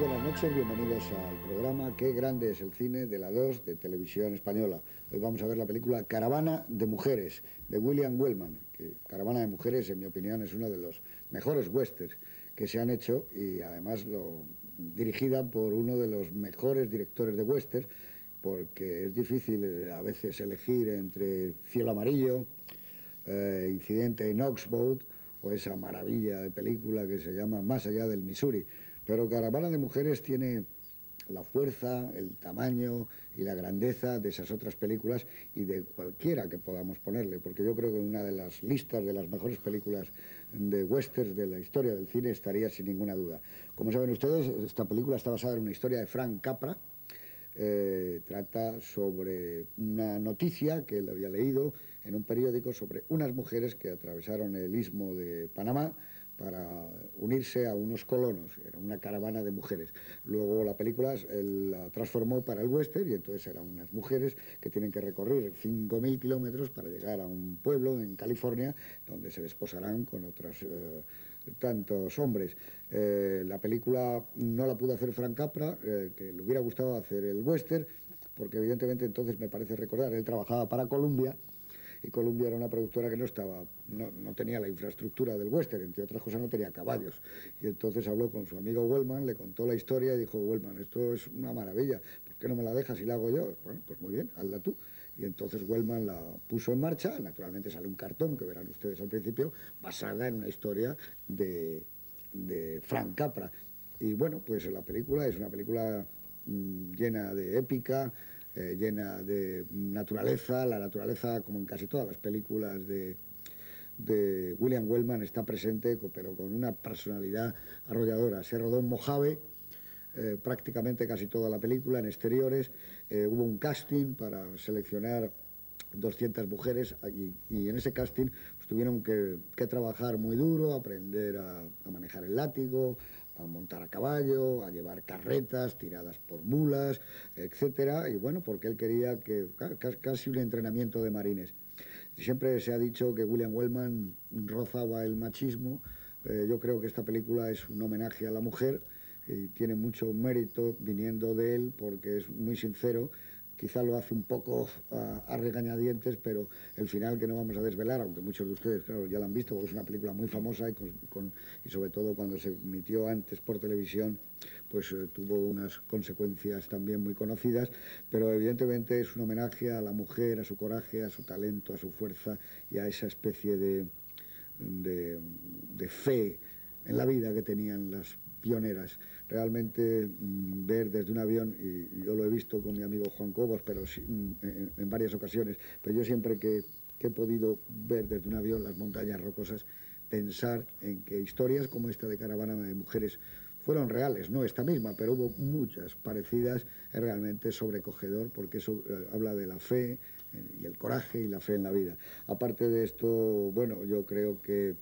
buenas noches, bienvenidos al programa Qué grande es el cine de la 2 de Televisión Española. Hoy vamos a ver la película Caravana de Mujeres, de William Wellman, que Caravana de Mujeres, en mi opinión, es uno de los mejores westerns que se han hecho y además dirigida por uno de los mejores directores de western, porque es difícil a veces elegir entre Cielo Amarillo, Incidente en Oxbow o esa maravilla de película que se llama Más allá del Missouri. Pero Caravana de Mujeres tiene la fuerza, el tamaño y la grandeza de esas otras películas y de cualquiera que podamos ponerle, porque yo creo que una de las listas de las mejores películas de westerns de la historia del cine estaría sin ninguna duda. Como saben ustedes, esta película está basada en una historia de Frank Capra. Trata sobre una noticia que él había leído en un periódico sobre unas mujeres que atravesaron el istmo de Panamá para unirse a unos colonos. Era una caravana de mujeres. Luego la película la transformó para el western y entonces eran unas mujeres que tienen que recorrer 5.000 kilómetros para llegar a un pueblo en California donde se desposarán con otros tantos hombres. La película no la pudo hacer Frank Capra, que le hubiera gustado hacer el western, porque evidentemente entonces me parece recordar, él trabajaba para Columbia, y Columbia era una productora que no tenía la infraestructura del western, entre otras cosas no tenía caballos. Y entonces habló con su amigo Wellman, le contó la historia y dijo: Wellman, esto es una maravilla, ¿por qué no me la dejas y la hago yo? Bueno, pues muy bien, hazla tú. Y entonces Wellman la puso en marcha. Naturalmente sale un cartón, que verán ustedes al principio, basada en una historia de Frank Capra. Y bueno, pues la película es una película llena de épica, llena de naturaleza. La naturaleza, como en casi todas las películas de William Wellman, está presente, pero con una personalidad arrolladora. Se rodó en Mojave, prácticamente casi toda la película, en exteriores. Hubo un casting para seleccionar 200 mujeres y en ese casting pues, tuvieron que trabajar muy duro, aprender a manejar el látigo, a montar a caballo, a llevar carretas tiradas por mulas, etcétera. Y bueno, porque él quería casi un entrenamiento de marines. Siempre se ha dicho que William Wellman rozaba el machismo. Yo creo que esta película es un homenaje a la mujer y tiene mucho mérito viniendo de él, porque es muy sincero. Quizá lo hace un poco a regañadientes, pero el final, que no vamos a desvelar, aunque muchos de ustedes, claro, ya la han visto, porque es una película muy famosa y sobre todo cuando se emitió antes por televisión, pues tuvo unas consecuencias también muy conocidas, pero evidentemente es un homenaje a la mujer, a su coraje, a su talento, a su fuerza y a esa especie de fe en la vida que tenían las pioneras. Realmente ver desde un avión, y yo lo he visto con mi amigo Juan Cobos, pero en varias ocasiones, pero yo siempre que he podido ver desde un avión las montañas rocosas, pensar en que historias como esta de Caravana de Mujeres fueron reales, no esta misma, pero hubo muchas parecidas, es realmente sobrecogedor, porque eso habla de la fe y el coraje y la fe en la vida. Aparte de esto, bueno, yo creo que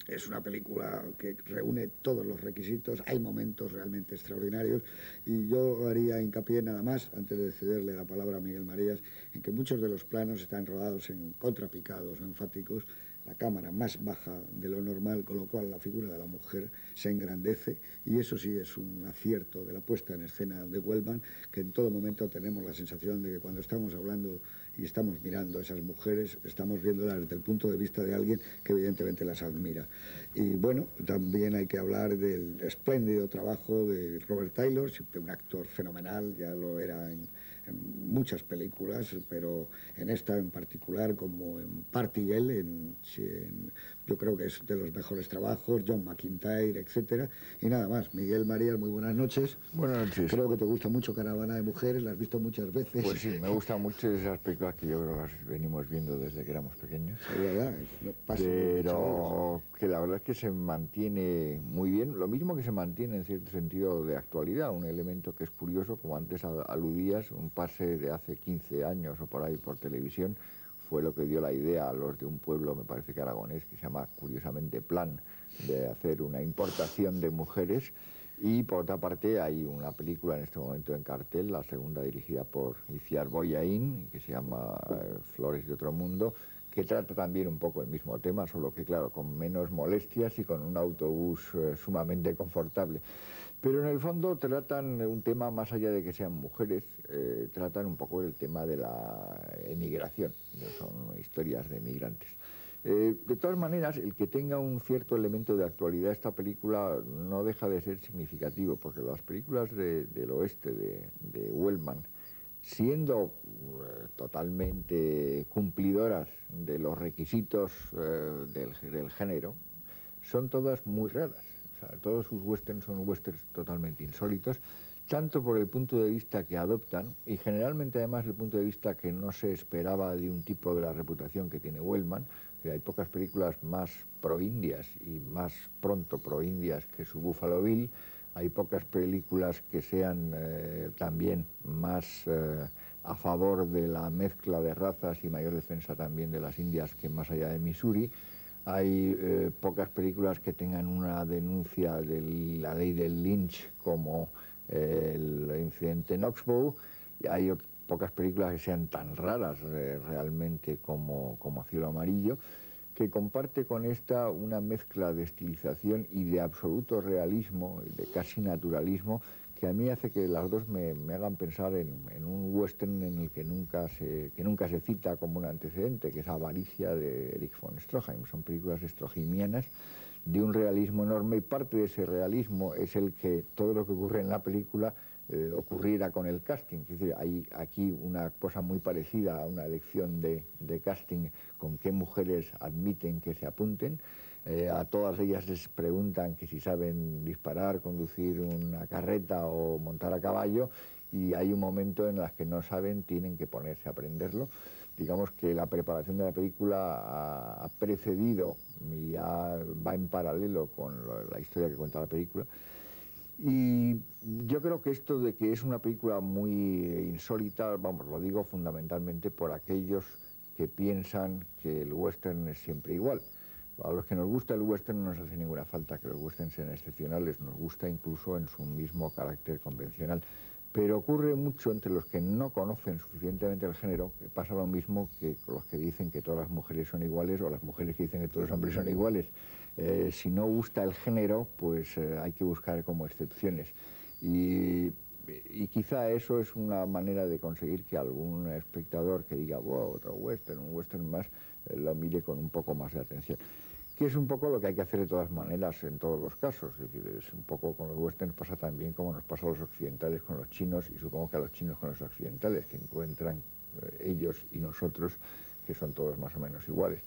es una película que reúne todos los requisitos, hay momentos realmente extraordinarios, y yo haría hincapié nada más, antes de cederle la palabra a Miguel Marías, en que muchos de los planos están rodados en contrapicados o enfáticos, la cámara más baja de lo normal, con lo cual la figura de la mujer se engrandece, y eso sí es un acierto de la puesta en escena de Wellman, que en todo momento tenemos la sensación de que cuando estamos hablando y estamos mirando a esas mujeres, estamos viéndolas desde el punto de vista de alguien que evidentemente las admira. Y bueno, también hay que hablar del espléndido trabajo de Robert Taylor, siempre un actor fenomenal, ya lo era en muchas películas, pero en esta en particular, como en Party Girl, yo creo que es de los mejores trabajos, John McIntyre, etcétera. Y nada más. Miguel Marías, muy buenas noches. Buenas noches. Creo que te gusta mucho Caravana de Mujeres, la has visto muchas veces. Pues sí, me gusta mucho esas películas que yo creo que las venimos viendo desde que éramos pequeños. Es verdad, pero que la verdad es que se mantiene muy bien, lo mismo que se mantiene en cierto sentido de actualidad, un elemento que es curioso, como antes aludías, un pase de hace 15 años o por ahí por televisión, fue lo que dio la idea a los de un pueblo, me parece que aragonés, que se llama curiosamente Plan, de hacer una importación de mujeres. Y por otra parte hay una película en este momento en cartel, la segunda, dirigida por Iciar Boyain, que se llama Flores de otro mundo, que trata también un poco el mismo tema, solo que claro, con menos molestias y con un autobús sumamente confortable. Pero en el fondo tratan un tema más allá de que sean mujeres, tratan un poco el tema de la emigración, son historias de emigrantes. De todas maneras, el que tenga un cierto elemento de actualidad esta película no deja de ser significativo, porque las películas del oeste de Wellman, siendo totalmente cumplidoras de los requisitos del género, son todas muy raras. O sea, todos sus westerns son westerns totalmente insólitos, tanto por el punto de vista que adoptan, y generalmente además el punto de vista que no se esperaba de un tipo de la reputación que tiene Wellman. Hay pocas películas más pro-indias y más pronto pro-indias que su Buffalo Bill. Hay pocas películas que sean también más a favor de la mezcla de razas y mayor defensa también de las Indias que Más allá de Missouri. Hay pocas películas que tengan una denuncia de la ley del lynch como el incidente en Oxbow. Hay pocas películas que sean tan raras realmente como Cielo Amarillo, que comparte con esta una mezcla de estilización y de absoluto realismo, de casi naturalismo, que a mí hace que las dos me hagan pensar en un western en el que nunca se cita como un antecedente, que es Avaricia de Erich von Stroheim. Son películas stroheimianas de un realismo enorme, y parte de ese realismo es el que todo lo que ocurre en la película ocurriera con el casting. Es decir, hay aquí una cosa muy parecida a una elección de casting, con qué mujeres admiten que se apunten. A todas ellas les preguntan que si saben disparar, conducir una carreta o montar a caballo, y hay un momento en el que no saben, tienen que ponerse a aprenderlo. Digamos que la preparación de la película ha precedido y va en paralelo con la historia que cuenta la película. Y yo creo que esto de que es una película muy insólita, vamos, lo digo fundamentalmente por aquellos que piensan que el western es siempre igual. A los que nos gusta el western no nos hace ninguna falta que los westerns sean excepcionales, nos gusta incluso en su mismo carácter convencional. Pero ocurre mucho entre los que no conocen suficientemente el género, que pasa lo mismo que con los que dicen que todas las mujeres son iguales, o las mujeres que dicen que todos los hombres son iguales. Si no gusta el género, pues hay que buscar como excepciones. Y quizá eso es una manera de conseguir que algún espectador que diga, wow, otro western, un western más, lo mire con un poco más de atención. Que es un poco lo que hay que hacer de todas maneras en todos los casos. Es decir, es un poco con los westerns pasa también como nos pasa a los occidentales con los chinos, y supongo que a los chinos con los occidentales, que encuentran ellos y nosotros que son todos más o menos iguales.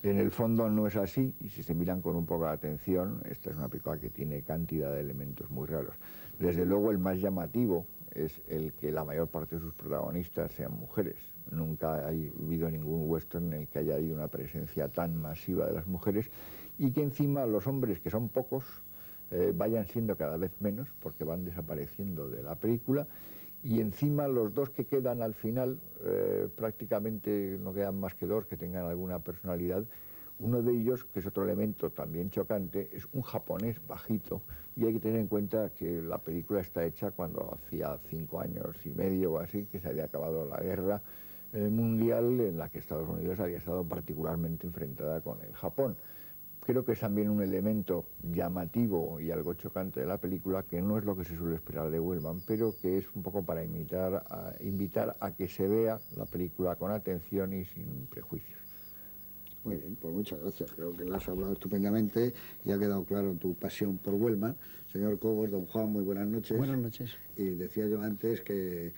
En el fondo no es así, y si se miran con un poco de atención, esta es una película que tiene cantidad de elementos muy raros. Desde luego el más llamativo es el que la mayor parte de sus protagonistas sean mujeres. Nunca ha habido ningún western en el que haya habido una presencia tan masiva de las mujeres, y que encima los hombres, que son pocos, vayan siendo cada vez menos, porque van desapareciendo de la película, y encima los dos que quedan al final, prácticamente no quedan más que dos que tengan alguna personalidad. Uno de ellos, que es otro elemento también chocante, es un japonés bajito, y hay que tener en cuenta que la película está hecha cuando hacía 5 años y medio o así, que se había acabado la guerra mundial, en la que Estados Unidos había estado particularmente enfrentada con el Japón. Creo que es también un elemento llamativo y algo chocante de la película, que no es lo que se suele esperar de Wellman, pero que es un poco para invitar a que se vea la película con atención y sin prejuicios. Muy bien, pues muchas gracias. Creo que la has hablado estupendamente y ha quedado claro tu pasión por Wellman. Señor Cobos, don Juan, muy buenas noches. Buenas noches. Y decía yo antes que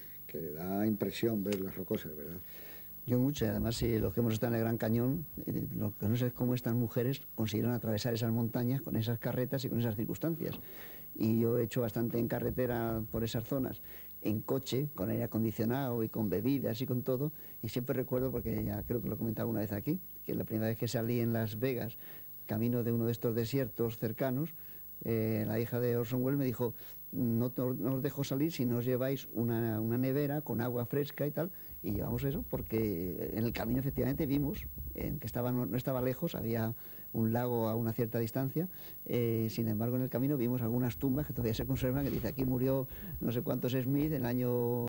da impresión ver Las Rocosas, ¿verdad? Yo mucho, y además los que hemos estado en el Gran Cañón, lo que no sé es cómo estas mujeres consiguieron atravesar esas montañas con esas carretas y con esas circunstancias. Y yo he hecho bastante en carretera por esas zonas, en coche, con aire acondicionado y con bebidas y con todo, y siempre recuerdo, porque ya creo que lo he comentado una vez aquí, que la primera vez que salí en Las Vegas, camino de uno de estos desiertos cercanos, la hija de Orson Welles me dijo, no os dejo salir si no os lleváis una nevera con agua fresca y tal. Y llevamos eso porque en el camino efectivamente vimos que no estaba lejos, había un lago a una cierta distancia, sin embargo en el camino vimos algunas tumbas que todavía se conservan, que dice aquí murió no sé cuántos Smith en el año